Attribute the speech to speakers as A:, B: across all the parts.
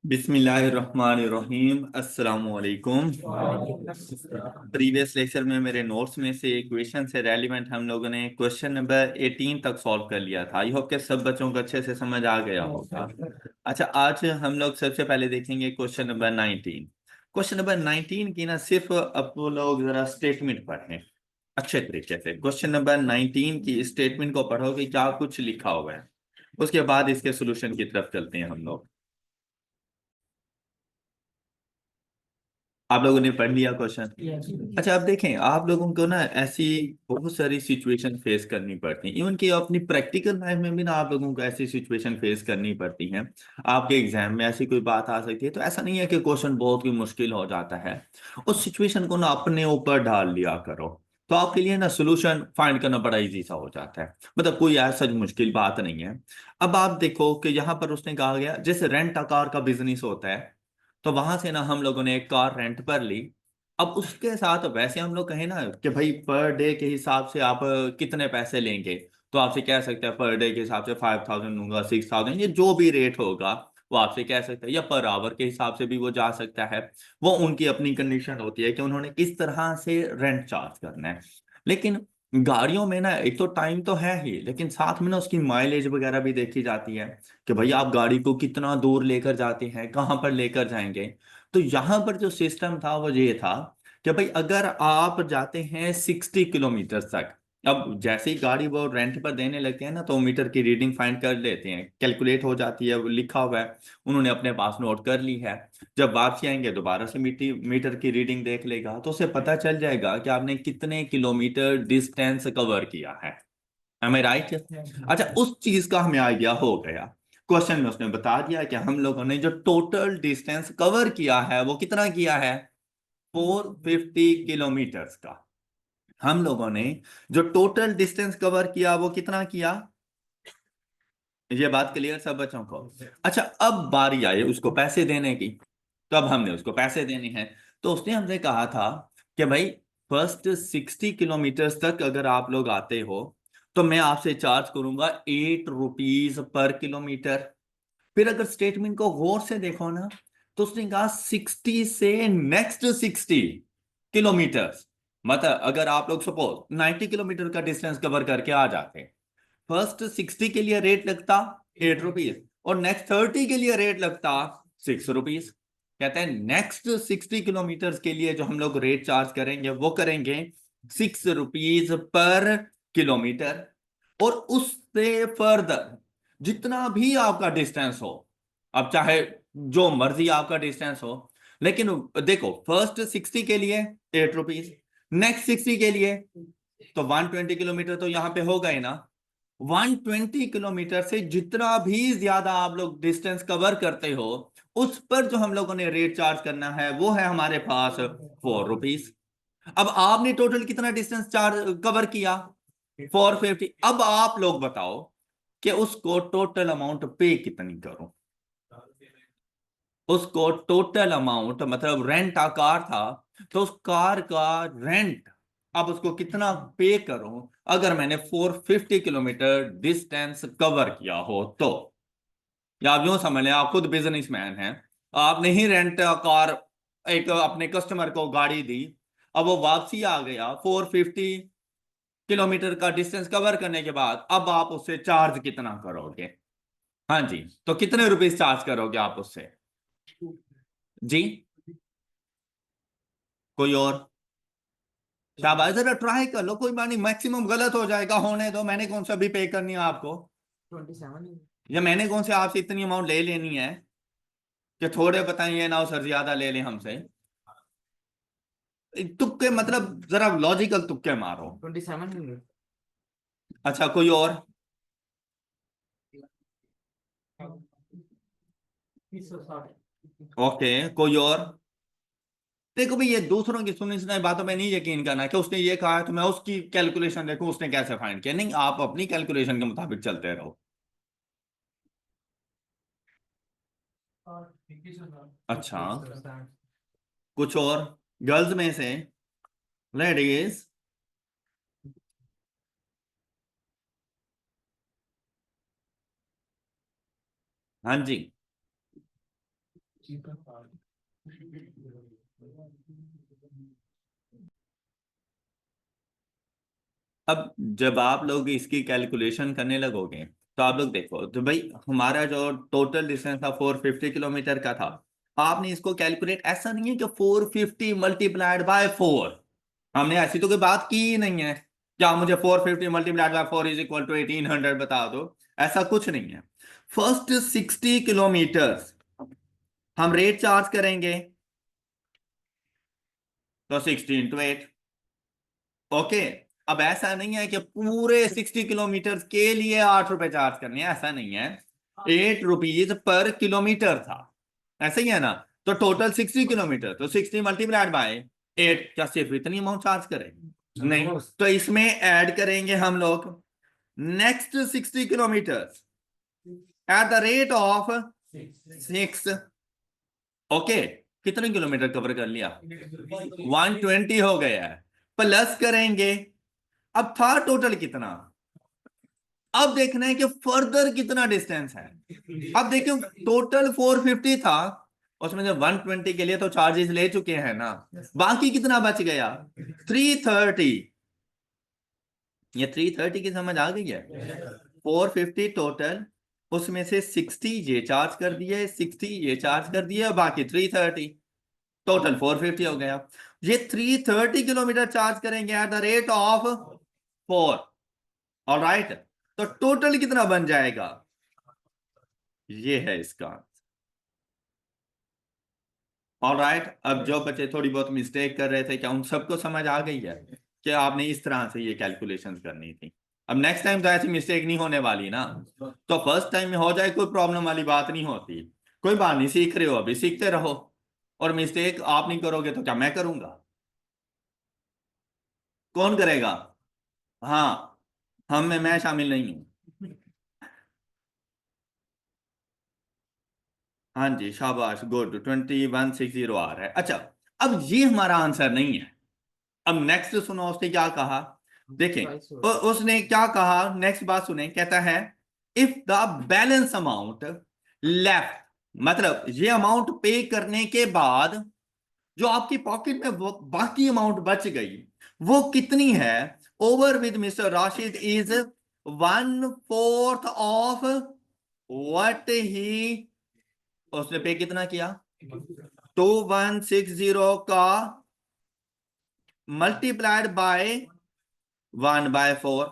A: बिस्मिल्लाहिर्रहमानिर्रहीम अस्सलामु अलैकुम। प्रीवियस लेक्चर में मेरे नोट्स में से एक क्वेश्चन से रेलिवेंट हम लोगों ने क्वेश्चन नंबर 18 तक सॉल्व कर लिया था। आई होप के सब बच्चों को अच्छे से समझ आ गया होगा। अच्छा, आज हम लोग सबसे पहले देखेंगे क्वेश्चन नंबर 19। क्वेश्चन नंबर 19 की ना सिर्फ अब लोग जरा स्टेटमेंट पढ़ें अच्छे तरीके से। क्वेश्चन नंबर 19 की स्टेटमेंट को पढ़ो कि क्या कुछ लिखा हुआ है, उसके बाद इसके सोल्यूशन की तरफ चलते हैं हम लोग। आप लोगों ने पढ़ लिया क्वेश्चन? अच्छा, अब देखें, आप लोगों को ना ऐसी बहुत सारी सिचुएशन फेस करनी पड़ती हैं। इवन कि अपनी प्रैक्टिकल लाइफ में भी ना आप लोगों को ऐसी सिचुएशन फेस करनी पड़ती हैं। आपके एग्जाम में ऐसी कोई बात आ सकती है, तो ऐसा नहीं है कि क्वेश्चन बहुत ही मुश्किल हो जाता है। उस सिचुएशन को ना अपने ऊपर डाल लिया करो, तो आपके लिए ना सोल्यूशन फाइंड करना बड़ा इजी सा हो जाता है। मतलब कोई ऐसा मुश्किल बात नहीं है। अब आप देखो कि यहाँ पर उसने कहा गया जैसे रेंट अ कार का बिजनेस होता है, तो वहां से ना हम लोगों ने एक कार रेंट पर ली। अब उसके साथ वैसे हम लोग कहें ना कि भाई पर डे के हिसाब से आप कितने पैसे लेंगे, तो आपसे कह सकते हैं पर डे के हिसाब से 5,000 लूंगा, 6,000, ये जो भी रेट होगा वो आपसे कह सकते हैं, या पर आवर के हिसाब से भी वो जा सकता है। वो उनकी अपनी कंडीशन होती है कि उन्होंने किस तरह से रेंट चार्ज करना है। लेकिन गाड़ियों में ना एक तो टाइम तो है ही, लेकिन साथ में ना उसकी माइलेज वगैरह भी देखी जाती है कि भाई आप गाड़ी को कितना दूर लेकर जाते हैं, कहाँ पर लेकर जाएंगे। तो यहाँ पर जो सिस्टम था वो ये था कि भाई अगर आप जाते हैं 60 किलोमीटर तक, अब जैसे ही गाड़ी वो रेंट पर देने लगते हैं ना, तो मीटर की रीडिंग फाइंड कर लेते हैं, कैलकुलेट हो जाती है, वो लिखा हुआ है, उन्होंने अपने पास नोट कर ली है। जब वापसी आएंगे दोबारा से मीटर की रीडिंग देख लेगा, तो उसे पता चल जाएगा कि आपने कितने किलोमीटर डिस्टेंस कवर किया है। एम आई राइट? अच्छा, उस चीज का हमें आइडिया हो गया। क्वेश्चन में उसने बता दिया कि हम लोगों ने जो टोटल डिस्टेंस कवर किया है वो कितना किया है, 450 किलोमीटर्स का। हम लोगों ने जो टोटल डिस्टेंस कवर किया वो कितना किया, ये बात क्लियर सब बच्चों को? अच्छा, अब बारी आई उसको पैसे देने की। तो अब हमने उसको पैसे देने हैं, तो उसने हमसे कहा था कि भाई फर्स्ट 60 किलोमीटर्स तक अगर आप लोग आते हो तो मैं आपसे चार्ज करूंगा 8 रुपीज पर किलोमीटर। फिर अगर स्टेटमेंट को गौर से देखो ना, तो उसने कहा 60 से नेक्स्ट 60 किलोमीटर्स। मतलब अगर आप लोग सपोज 90 किलोमीटर का डिस्टेंस कवर करके आ जाते, फर्स्ट 60 के लिए रेट लगता 8 रुपीज, और नेक्स्ट 30 के लिए रेट लगता 6 रुपीज। कहते हैं नेक्स्ट 60 किलोमीटर्स के लिए जो हम लोग रेट चार्ज करेंगे वो करेंगे 6 रुपीज पर किलोमीटर। और उससे फर्दर जितना भी आपका डिस्टेंस हो, अब चाहे जो मर्जी आपका डिस्टेंस हो, लेकिन देखो फर्स्ट 60 के लिए 8 रुपीज, नेक्स्ट 60 के लिए तो 120 किलोमीटर तो यहां पे होगा ही ना। 120 किलोमीटर से जितना भी ज्यादा आप लोग डिस्टेंस कवर करते हो, उस पर जो हम लोगों ने रेट चार्ज करना है वो है हमारे पास 4 रुपीज। अब आपने टोटल कितना डिस्टेंस चार्ज कवर किया, 450। अब आप लोग बताओ कि उसको टोटल अमाउंट पे कितनी करूं। उसको टोटल अमाउंट मतलब रेंट का कार था, तो उस कार का रेंट अब उसको कितना पे करूं अगर मैंने 450 किलोमीटर डिस्टेंस कवर किया हो तो। या आप यूं समझ लें, आप खुद बिजनेसमैन हैं, आपने ही रेंट कार एक अपने कस्टमर को गाड़ी दी, अब वो वापसी आ गया 450 किलोमीटर का डिस्टेंस कवर करने के बाद, अब आप उससे चार्ज कितना करोगे? हाँ जी, तो कितने रुपीस चार्ज करोगे आप उससे? जी, कोई और? शाबाश, जरा ट्राई कर लो, कोई बात नहीं, मैक्सिमम गलत हो जाएगा, होने दो। मैंने कौन सा भी पे करनी है आपको, 27, या मैंने कौन से आपसे इतनी अमाउंट ले लेनी है कि थोड़े बताइए ना सर ज्यादा ले लें हमसे। तुक्के मतलब जरा लॉजिकल तुक्के मारो। 2700। अच्छा, कोई और? ओके, कोई और? देखो भाई, ये दूसरों की सुनी सुनाई बातों पे नहीं यकीन करना कि उसने ये कहा है तो मैं उसकी कैलकुलेशन देखूं उसने कैसे फाइंड किया। नहीं, आप अपनी कैलकुलेशन के मुताबिक चलते रहो। अच्छा, कुछ और गर्ल्स में से? लेडीज? हाँ जी। अब जब आप लोग इसकी कैलकुलेशन करने लगोगे तो आप लोग देखो, तो भाई हमारा जो टोटल डिस्टेंस था 450 किलोमीटर का था। आपने इसको कैलकुलेट, ऐसा नहीं है कि 450 मल्टीप्लाइड बाय 4, हमने ऐसी तो कोई बात की ही नहीं है क्या मुझे 450 multiplied by 4 is equal to 1800 बता दो। ऐसा कुछ नहीं है। फर्स्ट 60 किलोमीटर हम रेट चार्ज करेंगे, तो 16 into 8। ओके। अब ऐसा नहीं है कि पूरे 60 किलोमीटर के लिए 8 रुपए चार्ज करने हैं, ऐसा नहीं है। 8 रुपीज पर किलोमीटर था, ऐसा ही है ना। तो टोटल 60 किलोमीटर, तो 60 मल्टीप्लाइड बाय 8, क्या सिर्फ इतनी अमाउंट चार्ज करेंगे? नहीं, तो इसमें ऐड करेंगे हम लोग next 60 kilometre at the rate of 6। Okay, कितने किलोमीटर कवर कर लिया? 120 हो गया है। प्लस करेंगे, अब था टोटल कितना, अब देखना है कि फर्दर कितना डिस्टेंस है। अब देखियो, टोटल 450 था, उसमें से 120 के लिए तो चार्जेस ले चुके हैं ना, बाकी कितना बच गया? 330। ये 330 की समझ आ गई है? 450 टोटल, उसमें से 60 ये चार्ज कर दिए, 60 ये चार्ज कर दिए, बाकी 330, टोटल 450 हो गया। ये 330 किलोमीटर चार्ज करेंगे at the rate of 4। Alright, तो टोटल कितना बन जाएगा? ये है इसका। ऑलराइट, अब जो बच्चे थोड़ी बहुत मिस्टेक कर रहे थे, क्या उन सबको समझ आ गई है कि आपने इस तरह से ये कैलकुलेशन करनी थी? अब नेक्स्ट टाइम तो ऐसी मिस्टेक नहीं होने वाली ना। तो फर्स्ट टाइम में हो जाए कोई प्रॉब्लम वाली बात नहीं होती। कोई बात नहीं, सीख रहे हो अभी, सीखते रहो। और मिस्टेक आप नहीं करोगे तो क्या मैं करूंगा? कौन करेगा? हाँ, हम में मैं शामिल नहीं हूं। हाँ जी, शाबाश, गुड, 2160 आ रहा है। अच्छा, अब ये हमारा आंसर नहीं है। अब नेक्स्ट सुनो, उसने क्या कहा, देखें। उसने क्या कहा, नेक्स्ट बात सुने, कहता है if the balance amount left, मतलब ये अमाउंट पे करने के बाद जो आपकी पॉकेट में बाकी अमाउंट बच गई, वो कितनी है? Over with mister Rashid is 1/4 of what he, उसने पे कितना किया? 2160 का मल्टीप्लाइड बाय 1/4,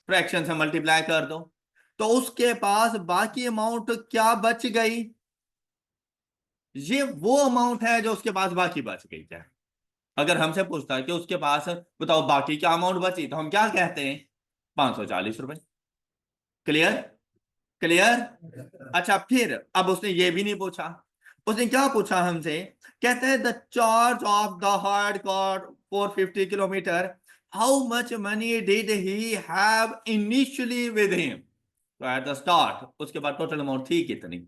A: फ्रैक्शन से मल्टीप्लाई कर दो, तो उसके पास बाकी अमाउंट क्या बच गई? ये वो अमाउंट है जो उसके पास बाकी बच गई। क्या, अगर हमसे पूछता है कि उसके पास बताओ बाकी क्या अमाउंट बची, तो हम क्या कहते हैं? 540 रुपए। क्लियर? क्लियर? अच्छा, फिर अब उसने ये भी नहीं पूछा। उसने क्या पूछा हमसे? कहते हैं the charge of the hard car 450 kilometre, how much money did he have initially with him, तो एट द स्टार्ट उसके बाद टोटल अमाउंट थी कितनी?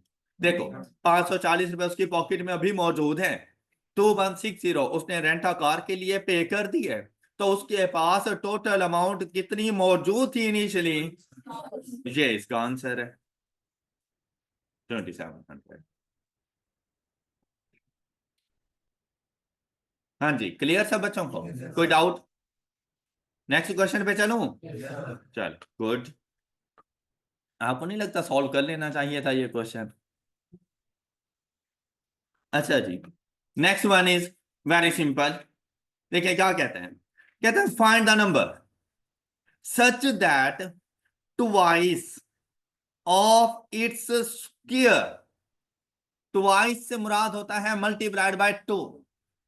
A: देखो, 540 रुपए उसकी पॉकेट में अभी मौजूद है। 2160 उसने रेंटा कार के लिए पे कर दी है, तो उसके पास टोटल अमाउंट कितनी मौजूद थी इनिशियली? ये इसका आंसर है, 2700। हाँ जी, क्लियर सब बच्चों को? कोई डाउट? नेक्स्ट क्वेश्चन पे चलूं? चल, गुड। आपको नहीं लगता सॉल्व कर लेना चाहिए था ये क्वेश्चन? अच्छा जी, next one is very simple. देखिए क्या कहते हैं, कहते हैं find the number such that twice of its square, twice से मुराद होता है मल्टीप्लाइड बाय 2,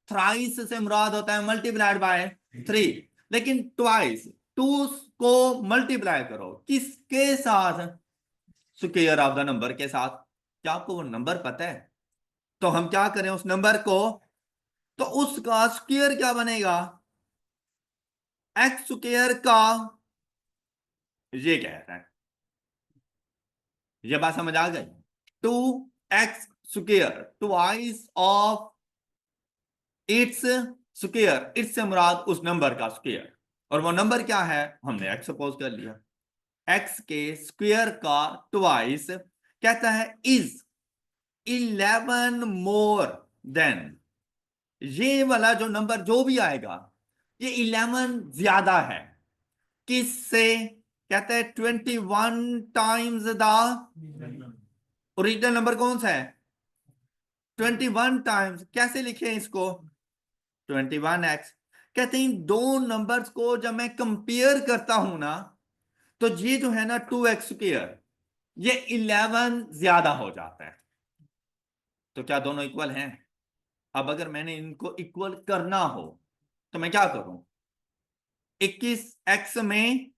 A: थ्राइस से मुराद होता है मल्टीप्लाइड बाय 3, लेकिन ट्वाइस, टू को मल्टीप्लाई करो किसके साथ? स्क्वायर ऑफ द नंबर के साथ। क्या आपको वो नंबर पता है? तो हम क्या करें उस नंबर को, तो उसका स्क्वायर क्या बनेगा? एक्स स्क्वायर का, ये कह रहा है। ये बात समझ आ गई? 2x square twice of its square, it's से मुराद उस नंबर का स्क्वायर, और वो नंबर क्या है हमने एक्स सपोज कर लिया। एक्स के स्क्वायर का ट्वाइस, कहता है इज 11 मोर देन, ये वाला जो नंबर जो भी आएगा ये 11 ज्यादा है किससे? कहते हैं 21 टाइम्स द ओरिजिनल नंबर कौन सा है? 21 टाइम्स। कैसे लिखे इसको? 21x। कहते हैं इन दो नंबर्स को जब मैं कंपेयर करता हूं ना, तो ये जो है ना 2x², ये 11 ज्यादा हो जाता है। तो क्या दोनों इक्वल हैं? अब अगर मैंने इनको इक्वल करना हो तो मैं क्या करूं? 21x में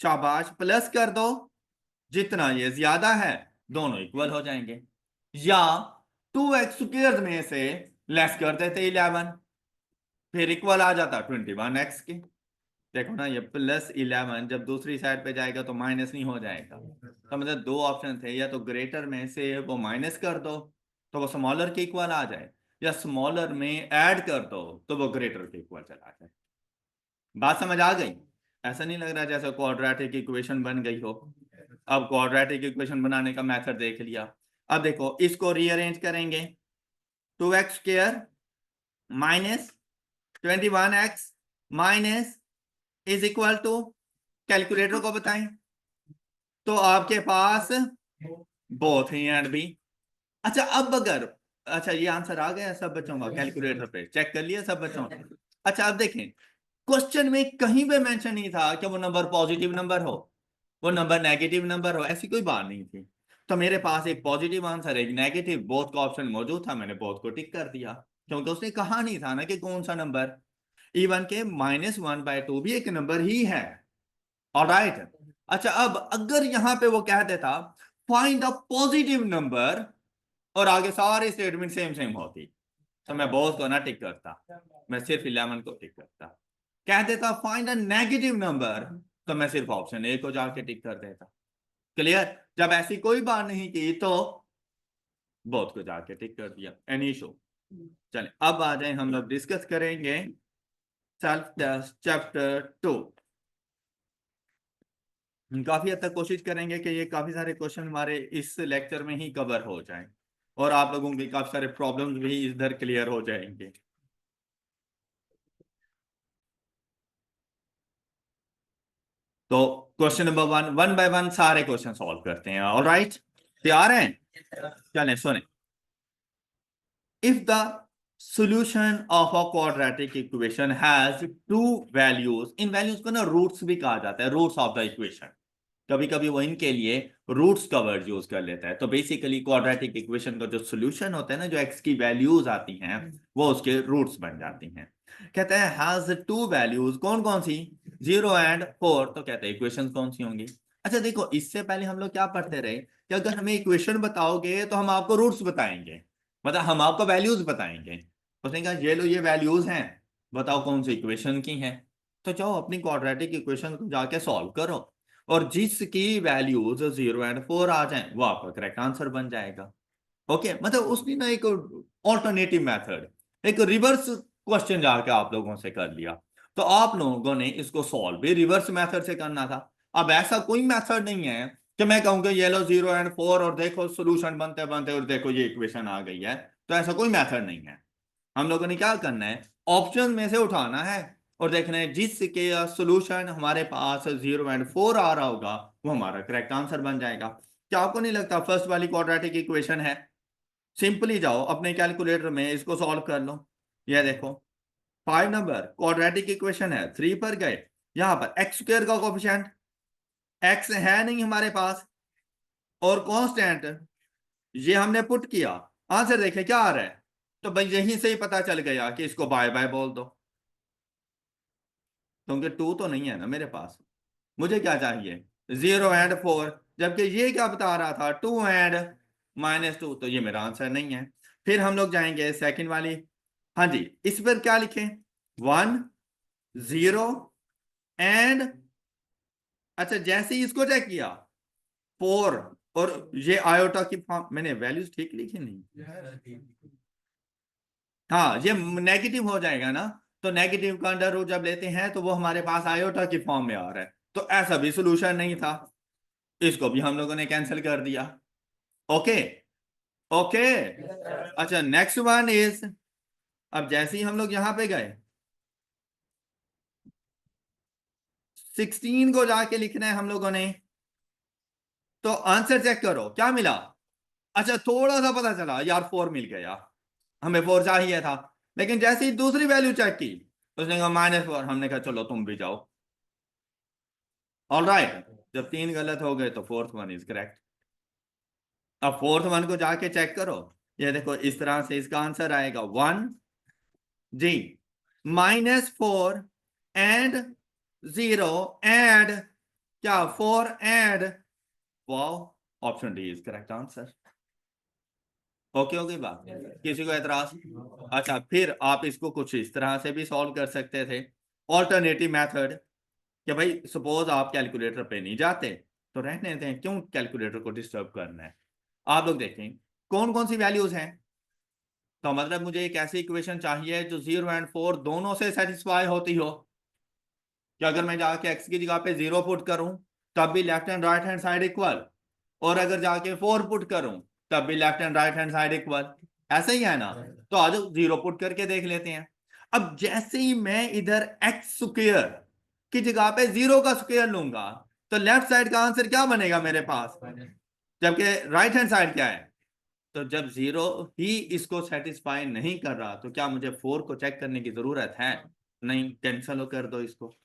A: शाबाश प्लस कर दो, जितना ये ज्यादा है दोनों इक्वल हो जाएंगे। या 2x² में से लेस कर देते 11, फिर इक्वल आ जाता 21x के। देखो ना, ये +11 जब दूसरी साइड पे जाएगा तो माइनस नहीं हो जाएगा। तो मतलब दो ऑप्शन थे, या तो ग्रेटर में से वो माइनस कर दो तो वो स्मॉलर के इक्वल आ जाए, या स्मॉलर में ऐड कर दो तो वो ग्रेटर के इक्वल चला जाए। बात समझ आ गई? ऐसा नहीं लग रहा जैसे क्वाड्रेटिक इक्वेशन बन गई हो। अब क्वाड्रेटिक इक्वेशन बनाने का मेथड देख लिया। अब देखो इसको रीअरेंज करेंगे। 2x² minus 21x minus is equal to, calculator को बताएं, तो आपके पास बोथ ही एंड बी। अच्छा अब अगर, अच्छा ये आंसर आ गया सब बच्चों का, कैलकुलेटर पे चेक कर लिया सब बच्चों का? अच्छा अब देखें, क्वेश्चन में कहीं पे मेंशन नहीं था कि वो नंबर पॉजिटिव नंबर हो, वो नंबर नेगेटिव नंबर हो, ऐसी कोई बात नहीं थी। तो मेरे पास एक पॉजिटिव आंसर एक नेगेटिव बोथ का ऑप्शन मौजूद था, मैंने बोथ को टिक कर दिया, क्योंकि उसने कहा नहीं था ना कि कौन सा नंबर। इवन के -1/2 भी एक नंबर ही है। ऑलराइट। अच्छा अब अगर यहां पे वो कह देता फाइंड द पॉजिटिव नंबर, और आगे सारी स्टेटमेंट सेम सेम होती, तो मैं बोथ को ना टिक करता, मैं सिर्फ 11 को टिक करता। कह देता फाइंड अ नेगेटिव नंबर, तो मैं सिर्फ ऑप्शन ए को जाके टिक कर देता। क्लियर? जब ऐसी कोई बात नहीं की तो बोथ को जाके टिक कर दिया। Any issue? चले अब आ जाए, हम लोग डिस्कस करेंगे सेल्फ टेस्ट चैप्टर 2। काफी हद तक कोशिश करेंगे कि ये काफी सारे क्वेश्चन हमारे इस लेक्चर में ही कवर हो जाएं, और आप लोगों के काफी सारे प्रॉब्लम्स भी इधर क्लियर हो जाएंगे। तो question number 1, one by one सारे क्वेश्चन सॉल्व करते हैं। ऑलराइट, तैयार हैं? चलें सुने। If the solution of a quadratic equation has two values, in values को ना रूट्स भी कहा जाता है, रूट्स ऑफ द इक्वेशन। कभी कभी वो इनके लिए रूट्स का वर्ड यूज कर लेता है। तो बेसिकली क्वाड्रेटिक इक्वेशन का जो सोल्यूशन होता है ना, जो एक्स की वैल्यूज आती हैं वो उसके रूट्स बन जाती हैं। कहते हैं हैज टू वैल्यूज, कौन कौन सी? 0 एंड 4। तो कहते हैं इक्वेशन कौन सी होंगी? अच्छा देखो, इससे पहले हम लोग क्या पढ़ते रहे कि अगर हमें इक्वेशन बताओगे तो हम आपको रूट्स बताएंगे, मतलब हम आपको वैल्यूज बताएंगे। उसने कहा ये लो ये वैल्यूज हैं, बताओ कौन सी इक्वेशन की हैं। तो जाओ अपनी क्वाड्रेटिक इक्वेशन को जाके सॉल्व करो, और जिसकी वैल्यूज 0 एंड 4 आ जाए वो आपका करेक्ट आंसर बन जाएगा। ओके, मतलब उसने ना एक ऑल्टरनेटिव मेथड, एक रिवर्स क्वेश्चन जाके आप लोगों से कर लिया, तो आप लोगों ने इसको सॉल्व भी रिवर्स मेथड से करना था। अब ऐसा कोई मेथड नहीं है कि मैं कहूंगा ये लो 0 एंड 4 और देखो सोल्यूशन बनते बनते और देखो ये इक्वेशन आ गई है। तो ऐसा कोई मेथड नहीं है। हम लोगों ने क्या करना है, ऑप्शन में से उठाना है और देखना है जिसके सोल्यूशन हमारे पास 0 एंड 4 आ रहा होगा वो हमारा करेक्ट आंसर बन जाएगा। क्या आपको नहीं लगता फर्स्ट वाली क्वाड्रेटिक इक्वेशन है? सिंपली जाओ अपने कैलकुलेटर में इसको सॉल्व कर लो। ये देखो 5 नंबर क्वाड्रेटिक इक्वेशन है, 3 पर गए, यहां पर x² का कोफिशिएंट x है नहीं हमारे पास, और कांस्टेंट ये हमने पुट किया, आंसर देखे क्या आ रहा है। तो भाई यहीं से ही पता चल गया कि इसको बाय बाय बोल दो, क्योंकि 2 तो नहीं है ना मेरे पास। मुझे क्या चाहिए? 0 एंड 4, जबकि ये क्या बता रहा था 2 एंड -2, तो ये मेरा आंसर नहीं है। फिर हम लोग जाएंगे सेकंड वाली। हाँ जी, इस पर क्या लिखें? 1 0 एंड, अच्छा जैसे ही इसको चेक किया 4, और ये आयोटा की फॉर्म, मैंने वैल्यूज ठीक लिखी नहीं? हाँ ये नेगेटिव हो जाएगा ना, तो नेगेटिव का अंडर रूट जब लेते हैं तो वो हमारे पास आयोटा की फॉर्म में आ रहा है, तो ऐसा भी सोल्यूशन नहीं था, इसको भी हम लोगों ने कैंसिल कर दिया। Okay, okay. अच्छा, नेक्स्ट वन इज, अब जैसे ही हम लोग यहां पे गए 16 को जाके लिखना है हम लोगों ने, तो आंसर चेक करो क्या मिला। अच्छा, थोड़ा सा पता चला यार 4 मिल गया, हमें 4 चाहिए था, लेकिन जैसे ही दूसरी वैल्यू चेक की उसने कहा -4, हमने कहा चलो तुम भी जाओ। ऑल राइट, जब 3 गलत हो गए तो फोर्थ वन इज करेक्ट। अब फोर्थ वन को जाके चेक करो, ये देखो इस तरह से इसका आंसर आएगा 1 जी, -4 एंड 0 एंड क्या 4 and, wow, option D is correct answer. Okay हो गई बात, किसी को एतराज? अच्छा, फिर आप इसको कुछ इस तरह से भी सॉल्व कर सकते थे, ऑल्टरनेटिव मेथड, कि भाई सपोज आप कैलकुलेटर पे नहीं जाते तो रहने दें, क्यों कैलकुलेटर को डिस्टर्ब करना है। आप लोग देखें कौन कौन सी वैल्यूज हैं, तो मतलब मुझे एक ऐसी इक्वेशन चाहिए जो 0 एंड 4 दोनों से सेटिस्फाई होती हो, कि अगर मैं जाके एक्स की जगह पे 0 पुट करूं तब भी left and right hand side equal, और अगर जाके 4 पुट करूं तब भी left and right hand side equal, ऐसा ही है ना। तो आज 0 पुट करके देख लेते हैं। अब जैसे ही मैं इधर एक्स स्क्वायर की जगह पे 0 का स्क्वायर लूंगा तो लेफ्ट साइड का आंसर क्या बनेगा मेरे पास, जबकि राइट हैंड साइड क्या है। तो जब 0 ही इसको सेटिस्फाई नहीं कर रहा तो क्या मुझे 4 को चेक करने की जरूरत है? नहीं, कैंसिल कर दो इसको।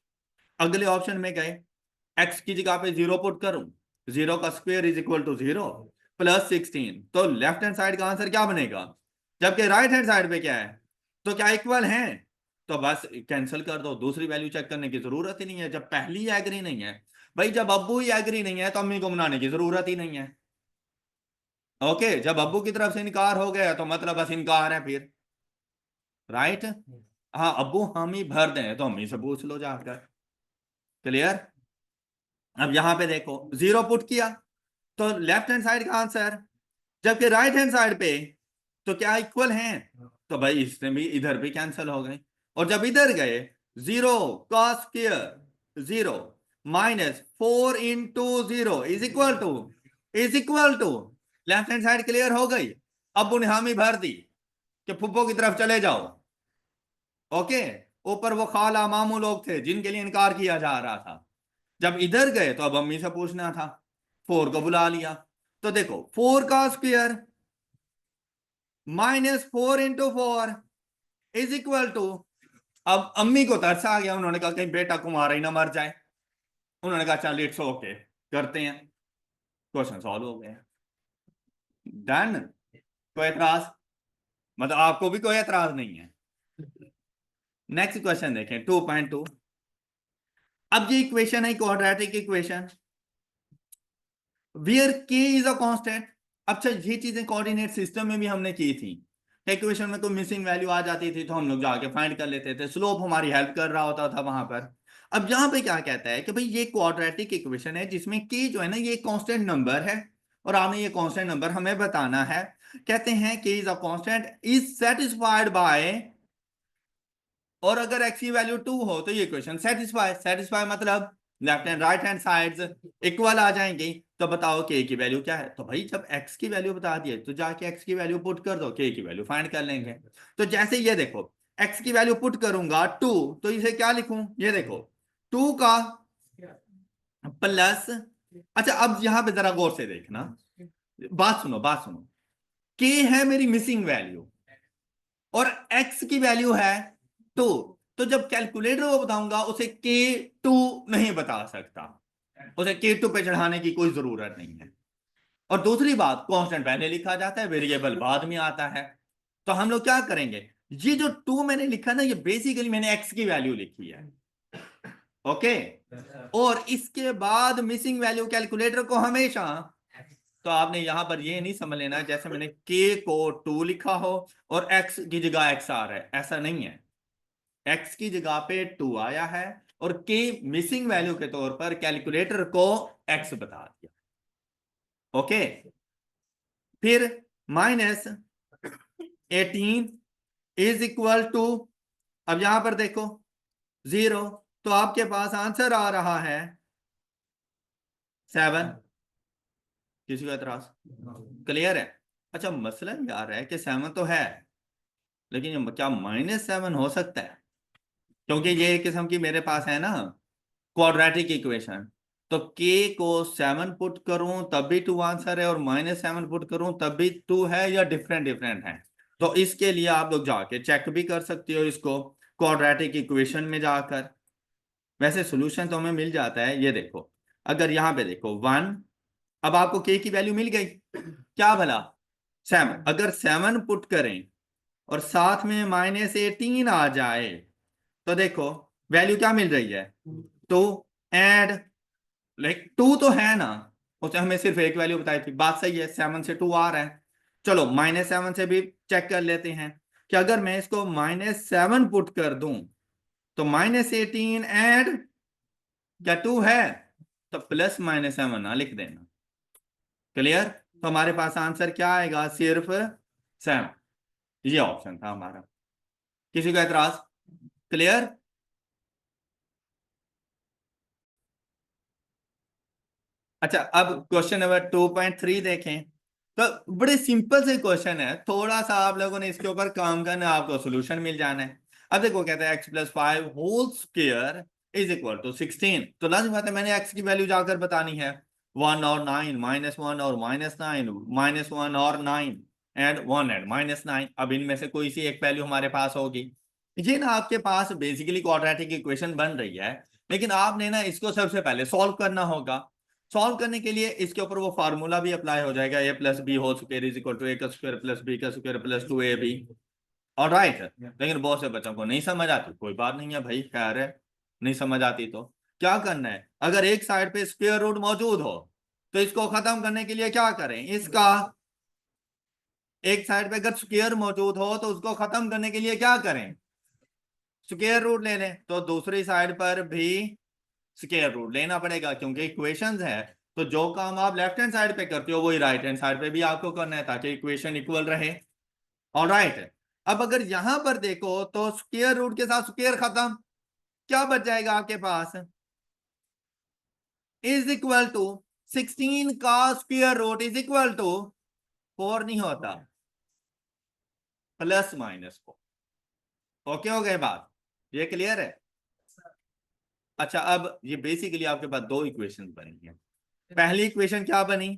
A: अगले ऑप्शन में गए, एक्स की जगह पे 0 पुट करूं, 0 का square is equal to 0 plus 16, तो लेफ्ट हैंड साइड का आंसर क्या बनेगा, जबकि राइट हैंड साइड पे क्या है, तो क्या इक्वल है। तो बस कैंसिल कर दो, दूसरी वैल्यू चेक करने की जरूरत ही नहीं है, जब पहली ही एग्री नहीं है। भाई जब अब्बू ही एग्री नहीं है तो अम्मी को मनाने की जरूरत ही नहीं है। ओके, जब अब्बू की तरफ से इनकार हो गया तो मतलब बस इनकार है फिर, राइट। हाँ, अब्बू हम ही भर दें तो अम्मी से पूछ लो जाकर। क्लियर। अब यहां पे देखो 0 पुट किया तो लेफ्ट हैंड साइड का आंसर, जबकि राइट हैंड साइड पे तो क्या इक्वल हैं, तो भाई इसमें भी इधर भी कैंसिल हो गए। और जब इधर गए 0 का square 0 -4 into 0 is equal to left hand side clear हो गई। अब उन्हें हामी भर दी कि फुप्पो की तरफ चले जाओ। ओके, ऊपर वो खाला मामू लोग थे जिनके लिए इनकार किया जा रहा था। जब इधर गए तो अब अम्मी से पूछना था, 4 को बुला लिया। तो देखो 4 का square -4 into 4 is equal to, अब अम्मी को तरस आ गया, उन्होंने कहा कहीं बेटा कुमार ही ना मर जाए। उन्होंने कहा चल इट्स ओके, करते हैं। क्वेश्चन सॉल्व हो गया, डन। कोई एतराज? मतलब आपको भी कोई एतराज नहीं है। नेक्स्ट क्वेश्चन देखें 2.2। अब ये इक्वेशन है क्वाड्रेटिक इक्वेशन वेयर के इज अ कांस्टेंट। अच्छा, ये चीजें कोऑर्डिनेट सिस्टम में भी हमने की थी, इक्वेशन में कोई मिसिंग वैल्यू आ जाती थी तो हम लोग जाके फाइंड कर लेते थे, स्लोप हमारी हेल्प कर रहा होता था वहां पर। अब यहां पे क्या कहता है कि भाई ये क्वाड्रेटिक इक्वेशन है जिसमें के जो है ना ये कांस्टेंट नंबर है, और आपने ये कांस्टेंट नंबर हमें बताना है। कहते हैं k is a constant is satisfied by, और अगर एक्स की वैल्यू 2 हो तो ये इक्वेशन सेटिस्फाई, सेटिस्फाई मतलब left and right hand sides equal आ जाएंगी। तो बताओ के की वैल्यू क्या है। तो भाई जब एक्स की वैल्यू बता दिए तो जाके एक्स की वैल्यू पुट कर दो, के की वैल्यू फाइंड कर लेंगे। तो जैसे ये देखो एक्स की वैल्यू पुट करूंगा 2, तो इसे क्या लिखूं, ये देखो 2 का प्लस। अच्छा, अब यहां पे जरा गौर से देखना, बात सुनो बात सुनो, के है मेरी मिसिंग वैल्यू और एक्स की वैल्यू है 2, तो जब कैलकुलेटर को बताऊंगा उसे के 2 नहीं बता सकता, उसे के 2 पे चढ़ाने की कोई जरूरत नहीं है। और दूसरी बात, कांस्टेंट पहले लिखा जाता है, वेरिएबल बाद में आता है। तो हम लोग क्या करेंगे, ये जो 2 मैंने लिखा ना, ये बेसिकली मैंने एक्स की वैल्यू लिखी है। ओके, और इसके बाद मिसिंग वैल्यू कैलकुलेटर को हमेशा, तो आपने यहां पर ये नहीं समझ लेना जैसे मैंने के को 2 लिखा हो और एक्स की जगह एक्स आ रहा है, ऐसा नहीं है। एक्स की जगह पे 2 आया है और के मिसिंग वैल्यू के तौर पर कैलकुलेटर को एक्स बता दिया। ओके, फिर -18 इज इक्वल टू, अब यहां पर देखो 0, तो आपके पास आंसर आ रहा है 7। किसी का एतराज? क्लियर है? अच्छा मसला ये आ रहा है कि 7 तो है, लेकिन ये क्या -7 हो सकता है? क्योंकि ये एक किस्म की मेरे पास है ना क्वाड्रेटिक इक्वेशन। तो k को 7 पुट करूं तब भी 2 आंसर है, और -7 पुट करूं तब भी 2 है, या डिफरेंट डिफरेंट है? तो इसके लिए आप लोग जाके चेक भी कर सकते हो इसको क्वाड्रेटिक इक्वेशन में जाकर। वैसे सोल्यूशन तो हमें मिल जाता है, ये देखो। अगर यहाँ पे देखो 1, अब आपको k की वैल्यू मिल गई, क्या भला 7, अगर 7 पुट करें और साथ में -18 आ जाए, तो देखो वैल्यू क्या मिल रही है, तो एड, लाइक 2 तो है ना, उसे हमें सिर्फ एक वैल्यू बताई थी, बात सही है, 7 से 2 आ रहा है। चलो -7 से भी चेक कर लेते हैं कि अगर मैं इसको -7 पुट कर दूं तो -18 एड क्या 2 है, तो +-7 ना लिख देना। क्लियर? तो हमारे पास आंसर क्या आएगा, सिर्फ 7। ये ऑप्शन था हमारा। किसी का एतराज? क्लियर? अच्छा, अब क्वेश्चन नंबर 2.3 देखें। तो बड़े सिंपल से क्वेश्चन है, थोड़ा सा आप लोगों ने इसके ऊपर काम करना है, आपको सोल्यूशन मिल जाना है। अब देखो कहता है x+5 whole square is equal to 16। तो लाजिम बात है मैंने x की वैल्यू जाकर बतानी है। 1 और 9, -1 और -9, -1 और 9 एंड 1 एंड -9। अब इनमें से कोई सी एक वैल्यू हमारे पास होगी। ये ना आपके पास बेसिकली क्वाड्रेटिक इक्वेशन बन रही है, लेकिन आपने ना इसको सबसे पहले सॉल्व करना होगा। सॉल्व करने के लिए इसके ऊपर वो फार्मूला भी अप्लाई हो जाएगा, a+b whole square is equal to a² + b² + 2ab। और राइट, लेकिन बहुत से बच्चों को नहीं समझ आती, कोई बात नहीं है भाई, खैर है, नहीं समझ आती तो क्या करना है, अगर एक साइड पे स्क्वायर रूट मौजूद हो तो इसको खत्म करने के लिए क्या करें, इसका एक साइड पे अगर स्क्वायर मौजूद हो तो उसको खत्म करने के लिए क्या करें, स्क्वायर रूट ले लें। तो दूसरी साइड पर भी स्क्वायर रूट लेना पड़ेगा, क्योंकि इक्वेशंस है। तो जो काम आप लेफ्ट हैंड साइड पे करते हो वही राइट हैंड साइड पे भी आपको करना है, ताकि इक्वेशन इक्वल रहे। ऑलराइट, अब अगर यहां पर देखो तो स्क्वायर रूट के साथ स्क्वायर खत्म, क्या बच जाएगा आपके पास, इज इक्वल टू 16 का square root is equal to 4 नहीं होता, +-4। ओके हो गए बात, ये क्लियर है? अच्छा, अब ये बेसिकली आपके पास दो इक्वेशन बनी है। पहली इक्वेशन क्या बनी,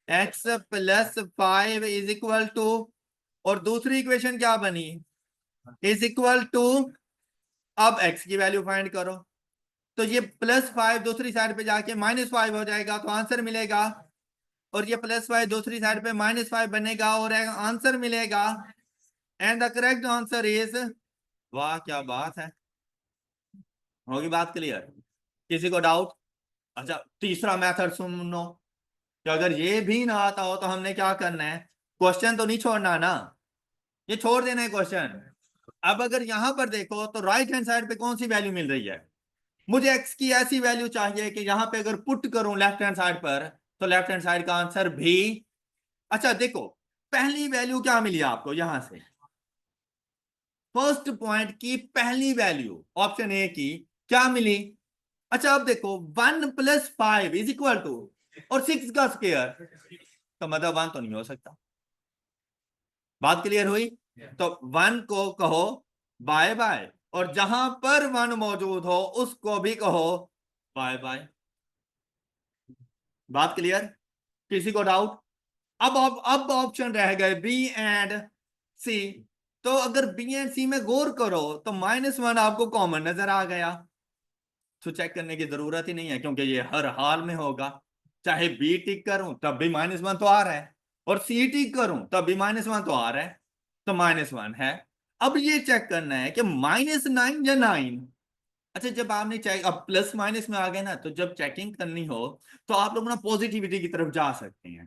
A: x+5 इज इक्वल टू, और दूसरी इक्वेशन क्या बनी, इज इक्वल टू, अब x की वैल्यू फाइंड करो। तो ये +5 दूसरी साइड पे जाके -5 हो जाएगा, तो आंसर मिलेगा। और ये +5 दूसरी साइड पे -5 बनेगा और आंसर मिलेगा। And the correct answer is, वाह क्या बात है, होगी बात क्लियर? किसी को डाउट? अच्छा, तीसरा मेथड सुनो, कि अगर ये भी ना आता हो तो हमने क्या करना है, क्वेश्चन तो नहीं छोड़ना ना, ये छोड़ देना है क्वेश्चन। अब अगर यहां पर देखो तो राइट हैंड साइड पे कौन सी वैल्यू मिल रही है, मुझे एक्स की ऐसी वैल्यू चाहिए कि यहां पे अगर पुट करूं लेफ्ट हैंड साइड पर, तो लेफ्ट हैंड साइड का आंसर भी, अच्छा देखो पहली वैल्यू क्या मिली आपको यहां से, फर्स्ट पॉइंट की पहली वैल्यू ऑप्शन ए की क्या मिली। अच्छा अब देखो 1+5 इज इक्वल टू, और 6 का स्क्वायर, तो मतलब 1 तो नहीं हो सकता। बात क्लियर हुई? तो 1 को कहो बाय बाय, और जहां पर 1 मौजूद हो उसको भी कहो बाय बाय। बात क्लियर? किसी को डाउट? अब ऑप्शन रह गए बी एंड सी। तो अगर बी एंड सी में गौर करो तो -1 आपको कॉमन नजर आ गया, तो चेक करने की जरूरत ही नहीं है, क्योंकि ये हर हाल में होगा। चाहे बी टिक करूं तब भी -1 तो आ रहा है, और सी टिक करूं तब भी -1 तो आ रहा है, तो -1 है। अब ये चेक करना है कि -9 या 9। अच्छा, जब आपने चेक, अब प्लस माइनस में आ गए ना, तो जब चेकिंग करनी हो तो आप लोग ना पॉजिटिविटी की तरफ जा सकते हैं,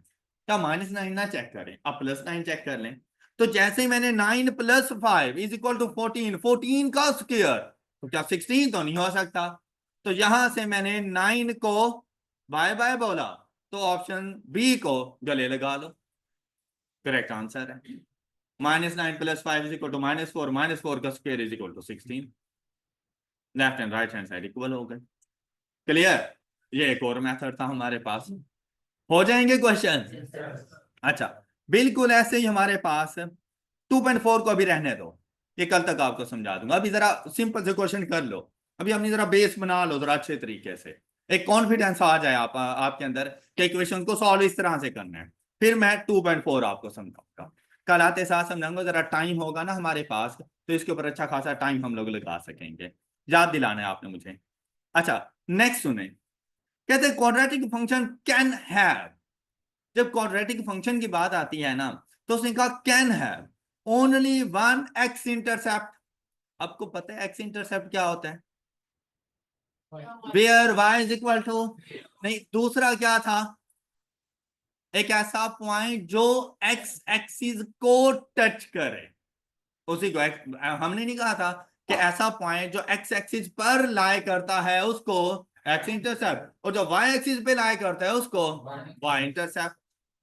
A: क्या -9 ना चेक करें, आप +9 चेक कर लें। तो जैसे ही मैंने 9+5 इज इक्वल टू 14, 14 का स्क्वायर, तो क्या 16 तो नहीं हो सकता। तो यहां से मैंने 9 को बाय बाय बोला, तो ऑप्शन बी को गले लगा लो, करेक्ट आंसर है। -9+5 इज इक्वल टू -4, -4 का square is equal to 16। Left and right hand side equal हो गए। क्लियर? ये एक और मेथड था हमारे पास। हो जाएंगे क्वेश्चन? अच्छा, बिल्कुल ऐसे ही हमारे पास 2.4 को अभी रहने दो, ये कल तक आपको समझा दूंगा। अभी जरा सिंपल से क्वेश्चन कर लो, अभी अपनी जरा बेस बना लो जरा अच्छे तरीके से, एक कॉन्फिडेंस आ जाए आपके अंदर कि इक्वेशन को सॉल्व इस तरह से करना है। फिर मैं 2.4 आपको समझाऊंगा, कल आते साथ समझाऊंगा। जरा टाइम होगा ना हमारे पास तो इसके ऊपर अच्छा खासा टाइम हम लोग लगा सकेंगे, याद दिलाना है आपने मुझे। अच्छा, नेक्स्ट सुने, कहते हैं क्वाड्रेटिक फंक्शन कैन हैव, जब क्वाड्रेटिक फंक्शन की बात आती है ना तो उसने कहा can have only one x intercept. आपको पता है एक्स इंटरसेप्ट क्या होता है? Where y is equal to, नहीं दूसरा क्या था, एक ऐसा पॉइंट जो एक्स एक्सिस को टच करे, उसी को हमने नहीं कहा था कि ऐसा पॉइंट जो एक्स एक्सिस पर लाई करता है उसको एक्स इंटरसेप्ट, और जो वाई एक्सिस पे लाई करता है उसको वाई इंटरसेप्ट,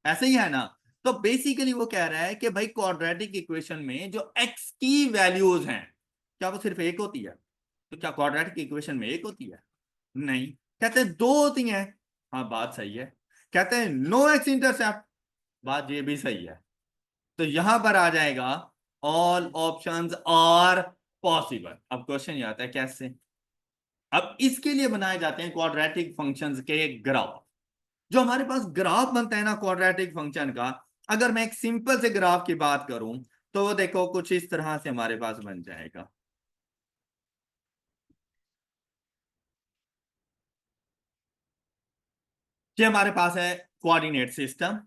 A: ऐसे ही है ना। तो बेसिकली वो कह रहा है कि भाई क्वाड्रेटिक इक्वेशन में जो एक्स की वैल्यूज हैं, क्या वो सिर्फ एक होती है? तो क्या क्वाड्रेटिक इक्वेशन में एक होती है? नहीं, कहते हैं दो होती हैं। हाँ बात सही है। कहते हैं नो एक्स इंटरसेप्ट, बात ये भी सही है। तो यहां पर आ जाएगा ऑल ऑप्शंस आर पॉसिबल। अब क्वेश्चन ये आता है कैसे, अब इसके लिए बनाए जाते हैं क्वाड्रेटिक फंक्शंस के ग्राफ। जो हमारे पास ग्राफ बनता है ना क्वाड्रेटिक फंक्शन का, अगर मैं एक सिंपल से ग्राफ की बात करूं तो वो देखो कुछ इस तरह से हमारे पास बन जाएगा। ये हमारे पास है कोऑर्डिनेट सिस्टम।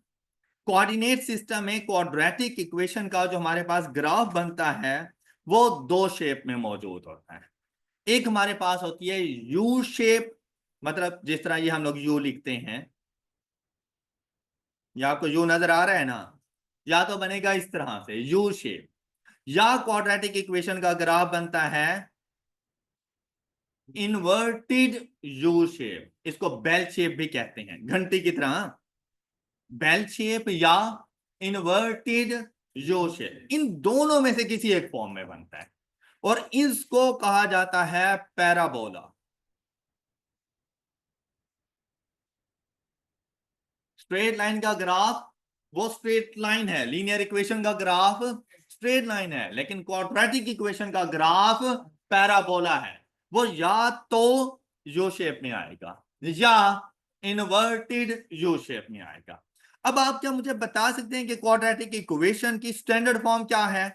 A: कोऑर्डिनेट सिस्टम में क्वाड्रेटिक इक्वेशन का जो हमारे पास ग्राफ बनता है वो दो शेप में मौजूद होता है। एक हमारे पास होती है यू शेप, मतलब जिस तरह ये हम लोग यू लिखते हैं, या आपको यू नजर आ रहा है ना, या तो बनेगा इस तरह से यू शेप, या क्वाड्रेटिक इक्वेशन का ग्राफ बनता है इनवर्टेड यू शेप, इसको बेल शेप भी कहते हैं, घंटी की तरह बेल शेप या इनवर्टेड यू शेप, इन दोनों में से किसी एक फॉर्म में बनता है और इसको कहा जाता है पैराबोला। स्ट्रेट लाइन का ग्राफ वो स्ट्रेट लाइन है, लीनियर इक्वेशन का ग्राफ स्ट्रेट लाइन है, लेकिन क्वाड्रेटिक इक्वेशन का ग्राफ पैराबोला है। वो या तो यू शेप में आएगा या इनवर्टेड यू शेप में आएगा। अब आप क्या मुझे बता सकते हैं कि क्वाड्रेटिक इक्वेशन की स्टैंडर्ड फॉर्म क्या है?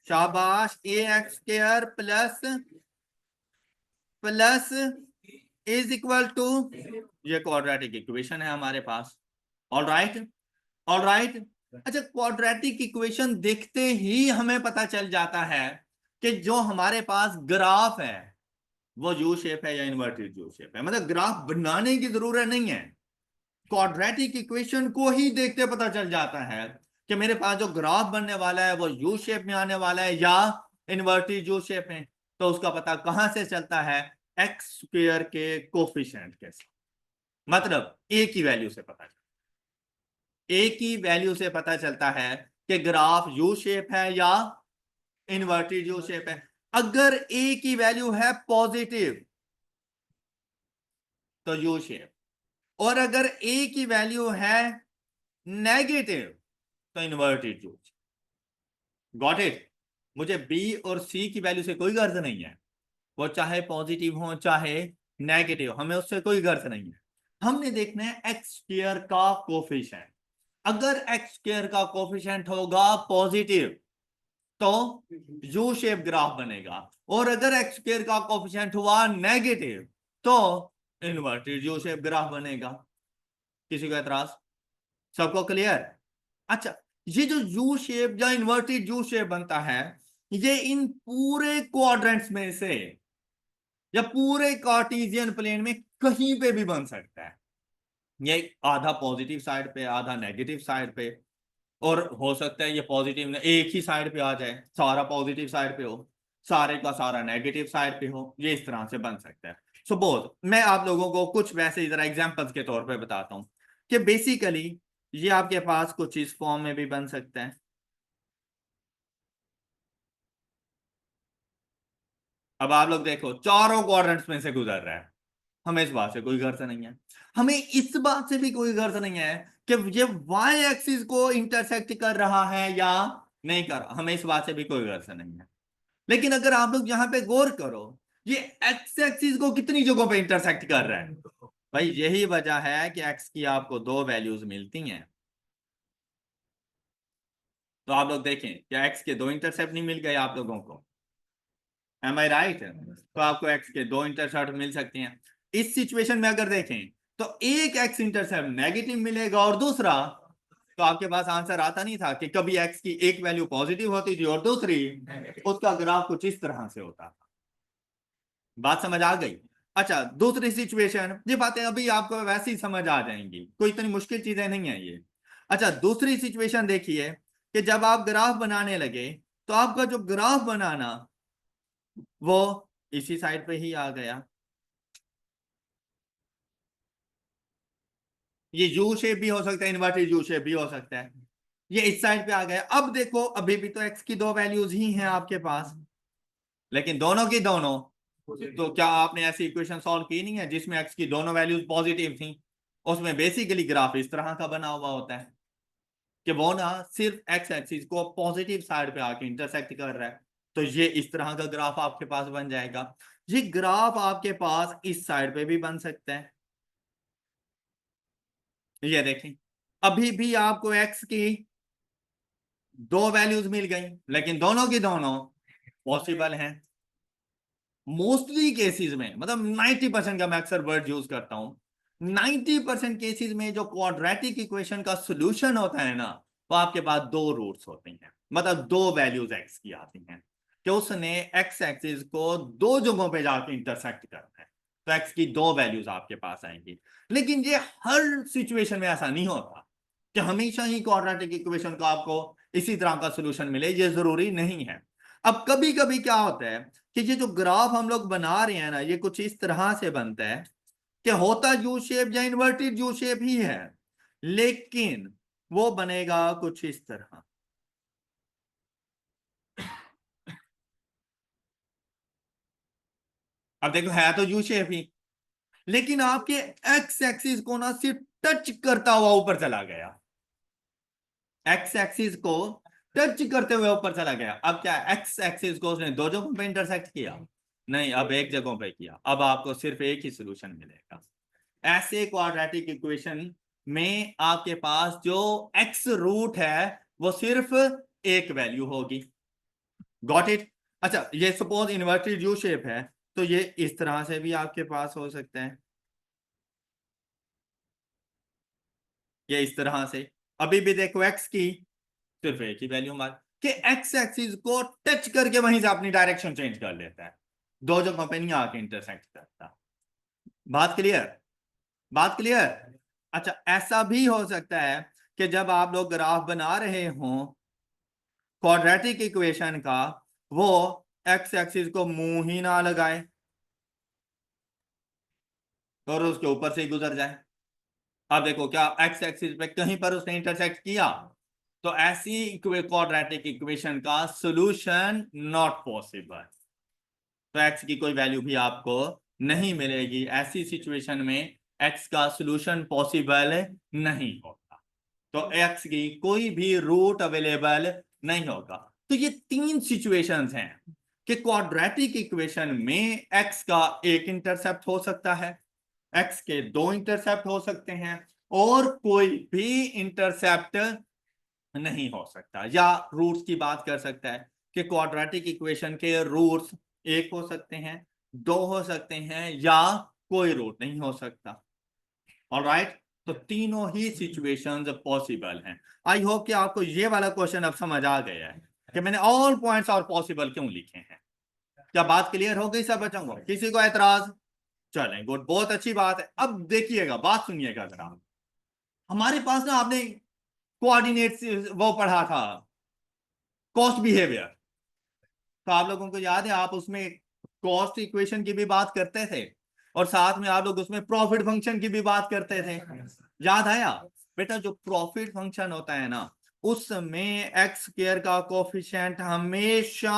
A: शाबाश, a x square plus plus is equal to, ये क्वाड्रेटिक इक्वेशन है हमारे पास। All right, all right. अच्छा, क्वाड्रेटिक इक्वेशन देखते ही हमें पता चल जाता है कि जो हमारे पास ग्राफ है वो यू शेप है या इन्वर्टेड यू शेप है, मतलब ग्राफ बनाने की जरूरत नहीं है, क्वाड्रेटिक इक्वेशन को ही देखते पता चल जाता है कि मेरे पास जो ग्राफ बनने वाला है वो यू शेप में आने वाला है या इन्वर्टेड यू शेप में। तो उसका पता कहां से चलता है? एक्स स्क्वायर के कोफिशिएंट के साथ, मतलब ए की वैल्यू से पता चलता है, ए की वैल्यू से पता चलता है कि ग्राफ यू शेप है या इन्वर्टेड यू शेप है। अगर ए की वैल्यू है पॉजिटिव तो यू शेप, और अगर ए की वैल्यू है नेगेटिव तो इन्वर्टेड यू। Got it? मुझे बी और सी की वैल्यू से कोई गर्ज नहीं है, वो चाहे पॉजिटिव हो चाहे नेगेटिव, हमें उससे कोई गर्ज नहीं है। हमने देखना है एक्स स्क्वायर का कोफिशिएंट। अगर एक्स स्क्वायर का कोफिशिएंट होगा पॉजिटिव तो यू शेप ग्राफ बनेगा, और अगर एक्स स्क्वायर का कोफिशिएंट हुआ नेगेटिव तो इन्वर्टेड यू शेप ग्राफ बनेगा। किसी को एतराज? सबको क्लियर? अच्छा, ये जो यू शेप या इन्वर्टेड यू शेप बनता है, ये इन पूरे क्वाड्रेंट्स में से या पूरे कार्टेशियन प्लेन में कहीं पे भी बन सकता है। ये आधा पॉजिटिव साइड पे आधा नेगेटिव साइड पे, और हो सकता है ये पॉजिटिव एक ही साइड पे आ जाए, सारा पॉजिटिव साइड पे हो, सारे का सारा नेगेटिव साइड पे हो, ये इस तरह से बन सकता है। सपोज मैं आप लोगों को कुछ वैसे जरा एग्जांपल्स के तौर पे बताता हूं कि बेसिकली ये आपके पास कुछ इस फॉर्म में भी बन सकता है। अब आप लोग देखो चारों क्वाड्रेंट्स में से गुजर रहा है, हमें इस बात से कोई गर्ज नहीं है। हमें इस बात से भी कोई गर्ज नहीं है कि ये वाई एक्सिस को इंटरसेक्ट कर रहा है या नहीं कर रहा, हमें इस बात से भी कोई गर्ज नहीं है। लेकिन अगर आप लोग यहां पे गौर करो, ये एक्स एक्सिस को कितनी जगहों पे इंटरसेक्ट कर रहा है। भाई यही वजह है कि एक्स की आपको दो वैल्यूज मिलती हैं। तो आप लोग देखें क्या एक्स के दो इंटरसेप्ट नहीं मिल गए आप लोगों को? एम आई राइट? तो आपको एक्स के दो इंटरसेप्ट मिल सकती हैं। इस सिचुएशन में अगर देखें तो एक एक्स इंटरसेप्ट नेगेटिव मिलेगा और दूसरा, तो आपके पास आंसर आता नहीं था कि कभी एक्स की एक वैल्यू पॉजिटिव होती थी और दूसरी, उसका ग्राफ कुछ इस तरह से होता था। बात समझ आ गई? अच्छा दूसरी सिचुएशन, ये बातें अभी आपको वैसे ही समझ आ जाएंगी, कोई इतनी मुश्किल चीजें नहीं है ये। अच्छा दूसरी सिचुएशन देखिए कि जब आप ग्राफ बनाने लगे तो आपका जो ग्राफ बनाना वो इसी साइड पे ही आ गया। ये यू शेप भी हो सकता है, इन्वर्टेड यू शेप भी हो सकता है। ये इस साइड पे आ गया। अब देखो अभी भी तो एक्स की दो वैल्यूज ही हैं आपके पास, लेकिन दोनों की दोनों, तो क्या आपने ऐसी इक्वेशन सॉल्व की नहीं है जिसमें एक्स की दोनों वैल्यूज पॉजिटिव थी? उसमें बेसिकली ग्राफ इस तरह का बना हुआ होता है कि वो ना सिर्फ एक्स एक्सिस को पॉजिटिव साइड पे आके इंटरसेक्ट कर रहा है। तो ये इस तरह का ग्राफ आपके पास बन जाएगा। ये ग्राफ आपके पास इस साइड पे भी बन सकता है। ये देखें अभी भी आपको एक्स की दो वैल्यूज मिल गई, लेकिन दोनों की दोनों पॉसिबल हैं। मोस्टली केसेस में, मतलब 90% का मैं अक्सर वर्ड यूज करता हूं, 90% केसेस में जो क्वाड्रेटिक इक्वेशन का सोल्यूशन होता है ना, वो आपके पास दो रूट्स होते हैं, मतलब दो वैल्यूज एक्स की आती हैं कि उसने एक्स एक्सिस को दो जगहों पे जाके इंटरसेक्ट करना है, तो एक्स की दो वैल्यूज आपके पास आएंगी। लेकिन ये हर सिचुएशन में ऐसा नहीं होता कि हमेशा ही क्वाड्रेटिक इक्वेशन का आपको इसी तरह का सोल्यूशन मिले, ये जरूरी नहीं है। अब कभी कभी क्या होता है कि ये जो ग्राफ हम लोग बना रहे हैं ना, ये कुछ इस तरह से बनता है कि होता यू शेप या इन्वर्टेड यू शेप ही है, लेकिन वो बनेगा कुछ इस तरह। अब देखो है तो यू शेप ही, लेकिन आपके एक्स एक्सिस को ना सिर्फ टच करता हुआ ऊपर चला गया, एक्स एक्सिस को टच करते हुए ऊपर चला गया। अब क्या एक्स एक्सिस को उसने दो जगहों पे इंटरसेक्ट किया? नहीं, अब एक जगह पे किया। अब आपको सिर्फ एक ही सोल्यूशन मिलेगा। ऐसे क्वाड्रेटिक इक्वेशन में आपके पास जो एक्स रूट है वो सिर्फ एक वैल्यू होगी। Got it? अच्छा ये सपोज इन्वर्टेड यू शेप है, तो ये इस तरह से भी आपके पास हो सकता है, ये इस तरह से। अभी भी देखो एक्स की सिर्फ एक ही वैल्यू मार कि एक्स एक्सिस को टच करके वहीं से अपनी डायरेक्शन चेंज कर लेता है, दो जगहों पे नहीं आके इंटरसेक्ट करता। बात क्लियर? बात क्लियर? अच्छा ऐसा भी हो सकता है कि जब आप लोग ग्राफ बना रहे हों क्वाड्रेटिक इक्वेशन का, वो एक्स एक्सिस को मुंह ही ना लगाए और उसके ऊपर से ही गुजर जाए। अब देखो क्या एक्स एक्सिस पे कहीं पर उसने इंटरसेक्ट किया, तो ऐसी क्वाड्रेटिक इक्वेशन का सॉल्यूशन नॉट पॉसिबल। तो एक्स की कोई वैल्यू भी आपको नहीं मिलेगी ऐसी सिचुएशन में, एक्स का सॉल्यूशन पॉसिबल नहीं होगा, तो एक्स की कोई भी रूट अवेलेबल नहीं होगा। तो ये तीन सिचुएशंस हैं कि क्वाड्रेटिक इक्वेशन में एक्स का एक इंटरसेप्ट हो सकता है, एक्स के दो इंटरसेप्ट हो सकते हैं, और कोई भी इंटरसेप्ट नहीं हो सकता। या रूट्स की बात कर सकता है कि क्वाड्रेटिक इक्वेशन के रूट्स एक हो सकते हैं, दो हो सकते हैं, या कोई रूट नहीं हो सकता। ऑलराइट, तो तीनों ही सिचुएशंस पॉसिबल हैं। आई होप कि आपको ये वाला क्वेश्चन अब समझ आ गया है कि मैंने ऑल पॉइंट्स और पॉसिबल क्यों लिखे हैं। क्या बात क्लियर हो गई सब बच्चों को? किसी को एतराज? चलें गुड, बहुत अच्छी बात है। अब देखिएगा, बात सुनिएगा जरा। हमारे पास ना आपने कोऑर्डिनेट्स वो पढ़ा था, कॉस्ट बिहेवियर, तो आप लोगों को याद है आप उसमें कॉस्ट इक्वेशन की भी बात करते थे और साथ में आप लोग उसमें प्रॉफिट फंक्शन की भी बात करते थे। याद आया? बेटा जो प्रॉफिट फंक्शन होता है ना, उसमें एक्स स्क्वायर का कोफिशिएंट हमेशा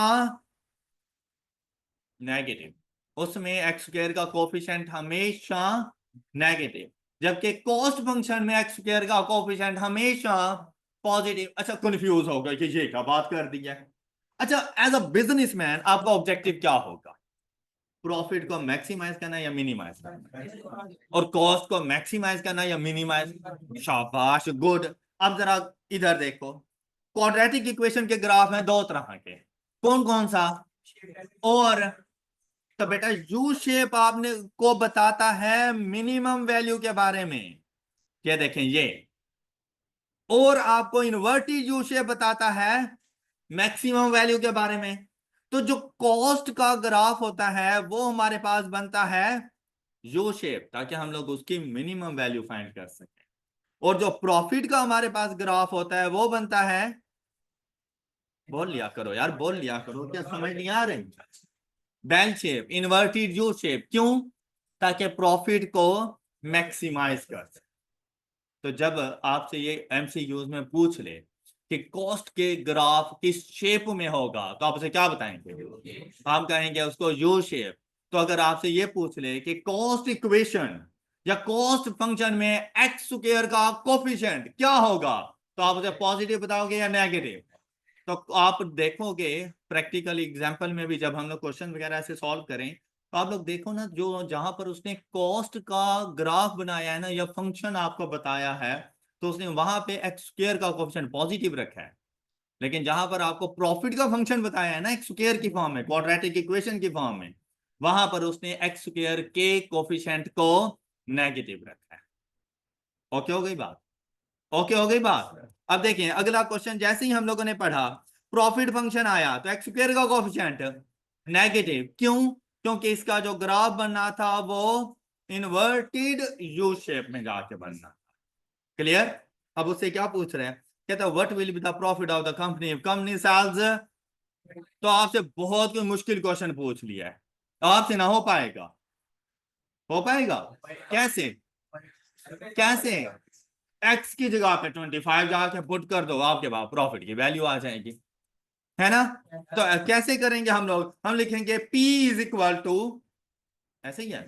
A: नेगेटिव, उसमें एक्स स्क्वायर का कोफिशिएंट हमेशा नेगेटिव, जबकि कॉस्ट फंक्शन में एक्स स्क्वायर का कोफिशिएंट हमेशा पॉजिटिव। अच्छा, कंफ्यूज हो गए कि ये क्या बात कर दी है। अच्छा, एज अ बिजनेसमैन आपका ऑब्जेक्टिव क्या होगा? प्रॉफिट को मैक्सिमाइज करना या मिनिमाइज करना, और कॉस्ट को मैक्सिमाइज करना या मिनिमाइज। शाबाश, गुड। अब जरा इधर देखो, क्वाड्रेटिक इक्वेशन के ग्राफ हैं दो तरह के, कौन कौन सा? और तो बेटा यू शेप आपने को बताता है मिनिमम वैल्यू के बारे में, ये देखें ये, और आपको इन्वर्टेड यू शेप बताता है मैक्सिमम वैल्यू के बारे में। तो जो कॉस्ट का ग्राफ होता है वो हमारे पास बनता है यू शेप, ताकि हम लोग उसकी मिनिमम वैल्यू फाइंड कर सकें। और जो प्रॉफिट का हमारे पास ग्राफ होता है वो बनता है, बोल लिया करो यार, बोल लिया करो, क्या समझ नहीं आ रही? Bell shape, inverted U shape. क्यों? ताकि प्रॉफिट को मैक्सिमाइज कर सके। तो जब आपसे ये एमसीक्यूज में पूछ ले कि कॉस्ट के ग्राफ किस शेप में होगा, तो आप उसे क्या बताएंगे? आप कहेंगे उसको यू शेप। तो अगर आपसे ये पूछ ले कि कॉस्ट इक्वेशन या कॉस्ट फंक्शन में एक्स स्क्वायर का कोफिशिएंट क्या होगा, तो आप उसे पॉजिटिव बताओगे या नेगेटिव? तो आप देखोगे प्रैक्टिकल एग्जांपल में भी, जब हम लोग क्वेश्चन वगैरह ऐसे सॉल्व करें, तो आप लोग देखो ना, जो जहां पर उसने कॉस्ट का ग्राफ बनाया है ना, या फंक्शन आपको बताया है, तो उसने वहां पे एक्स स्क्वायर का कोफिशिएंट पॉजिटिव रखा है। लेकिन जहां पर आपको प्रॉफिट का फंक्शन बताया है ना एक्स स्क्वायर की फॉर्म में, क्वाड्रेटिक इक्वेशन की फॉर्म में, वहां पर उसने एक्स स्क्वायर के कोफिशिएंट को नेगेटिव रखा है। ओके हो गई बात? ओके हो गई बात? अब देखिए अगला क्वेश्चन, जैसे ही हम लोगों ने पढ़ा प्रॉफिट फंक्शन आया तो एक्स स्क्वायर का कोएफिशिएंट नेगेटिव। क्यों? क्योंकि इसका जो ग्राफ बनना था वो इन्वर्टेड यू शेप में जाके बनना। क्लियर? अब उससे क्या पूछ रहे हैं, कहता है what will be the profit of the company company sales. तो आपसे बहुत कोई मुश्किल क्वेश्चन पूछ लिया है, आपसे ना हो पाएगा। हो पाएगा कैसे? कैसे? एक्स की जगह पे 25 जाके पुट कर दो, आपके पास प्रॉफिट की वैल्यू आ जाएगी, है ना? तो कैसे करेंगे हम लोग? हम लिखेंगे P इज इक्वल टू, ऐसे ही है,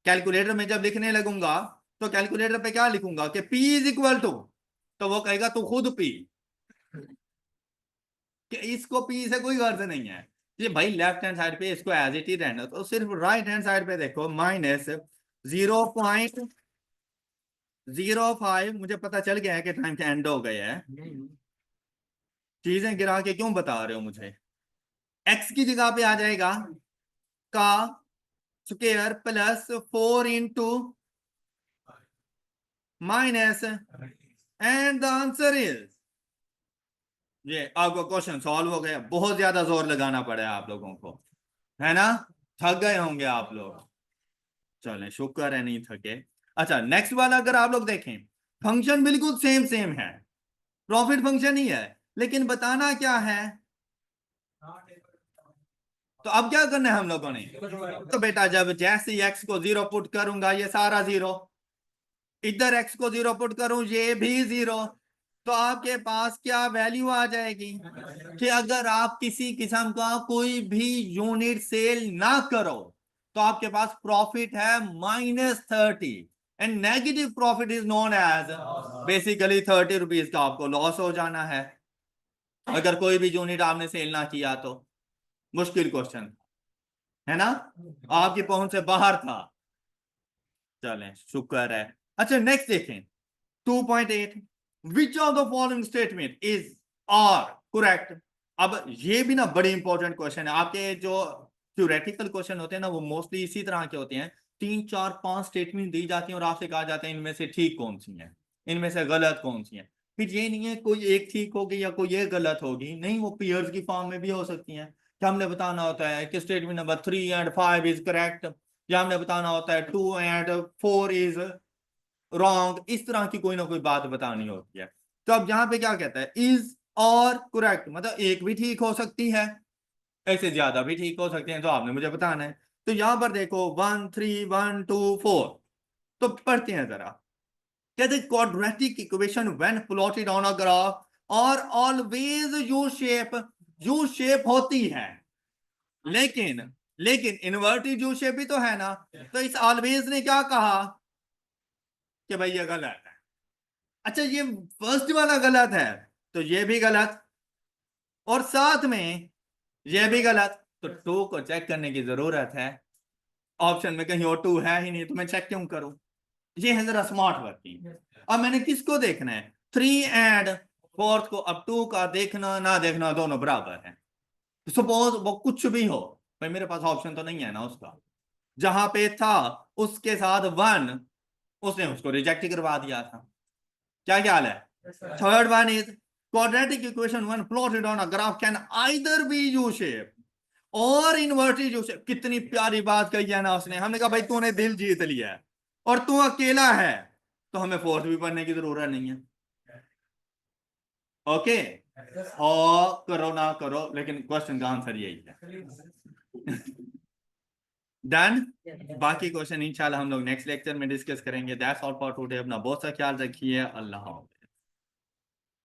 A: कैलकुलेटर में जब लिखने लगूंगा तो कैलकुलेटर पे क्या लिखूंगा कि P इज इक्वल टू, तो वो कहेगा तू खुद पी, कि इसको P से कोई गर्ज नहीं है। ये भाई लेफ्ट हैंड साइड पे इसको एज इट इज रहना, तो सिर्फ राइट हैंड साइड पे देखो माइनस 0.05। मुझे पता चल गया है कि टाइम के एंड हो गया है, चीजें गिरा के क्यों बता रहे हो मुझे? एक्स की जगह पे आ जाएगा का square plus 4 × minus, and the answer is, ये आपका क्वेश्चन सॉल्व हो गया। बहुत ज्यादा जोर लगाना पड़ा आप लोगों को, है ना? थक गए होंगे आप लोग। चलें, शुक्र है नहीं थके। अच्छा, नेक्स्ट वाला अगर आप लोग देखें, फंक्शन बिल्कुल सेम सेम है, प्रॉफिट फंक्शन ही है, लेकिन बताना क्या है? तो अब क्या करना है हम लोगों ने? तो बेटा जब जैसे ही एक्स को 0 पुट करूंगा ये सारा 0, इधर एक्स को 0 पुट करूं ये भी 0, तो आपके पास क्या वैल्यू आ जाएगी कि अगर आप किसी किस्म का कोई भी यूनिट सेल ना करो तो आपके पास प्रॉफिट है -30, and negative profit is known as, basically 30 rupees का आपको लॉस हो जाना है अगर कोई भी यूनिट आपने सेल ना किया तो। मुश्किल क्वेश्चन है ना, आपकी पहुंच से बाहर था। चलें, शुक्र है। अच्छा नेक्स्ट देखें, 2.8, which of the following statement is are correct. अब ये भी ना बड़ी इंपॉर्टेंट क्वेश्चन है। आपके जो थ्योरेटिकल क्वेश्चन होते हैं ना वो मोस्टली इसी तरह के होते हैं, 3 4 5 स्टेटमेंट दी जाती हैं और आपसे कहा जाता है इनमें से ठीक कौन सी है, इनमें से गलत कौन सी है। फिर ये नहीं है कोई एक ठीक होगी या कोई एक गलत होगी, नहीं, वो पेयर्स की फॉर्म में भी हो सकती हैं। क्या हमने बताना होता है कि statement number 3 and 5 is correct, या हमने बताना होता है 2 एंड 4 इज रॉन्ग, इस तरह की कोई ना कोई बात बतानी होती है। तो अब यहां पे क्या कहता है, इज और करेक्ट, मतलब एक भी ठीक हो सकती है, ऐसे ज्यादा भी ठीक हो सकते हैं, तो आपने मुझे बताना है। तो यहां पर देखो 1 3 1 2 4, तो पढ़ते हैं जरा। कहते quadratic equation when plotted on a graph are always U shape, U shape होती है, लेकिन लेकिन इन्वर्टेड यू शेप भी तो है ना, तो इस ऑलवेज ने क्या कहा कि भाई ये गलत है। अच्छा ये फर्स्ट वाला गलत है, तो ये भी गलत, और साथ में ये भी गलत, तो टू को चेक करने की जरूरत है। ऑप्शन में कहीं और टू है ही नहीं, तो मैं चेक क्यों करूं? ये है जरा स्मार्ट वर्किंग। अब मैंने किसको देखना है? 3 एंड 4 को। अब 2 का देखना ना देखना दोनों बराबर है। सपोज वो कुछ भी हो, भाई मेरे पास ऑप्शन तो नहीं है ना उसका, जहां पे था उसके साथ 1, उसने उसको रिजेक्ट करवा दिया था। क्या ख्याल है? Third one is quadratic equation when plotted on a graph can either be U shape और इन्वर्टेड यू शेप। कितनी प्यारी बात कही है ना उसने। हमने कहा भाई तूने दिल जीत लिया है और तू अकेला है, तो हमें फोर्थ भी पढ़ने की जरूरत नहीं है। ओके, और करो ना करो, लेकिन क्वेश्चन का आंसर यही है। डन। बाकी क्वेश्चन इंशाल्लाह हम लोग नेक्स्ट लेक्चर में डिस्कस करेंगे। That's all for today. अपना बहुत सा ख्याल रखिए। अल्लाह हाफ़िज़।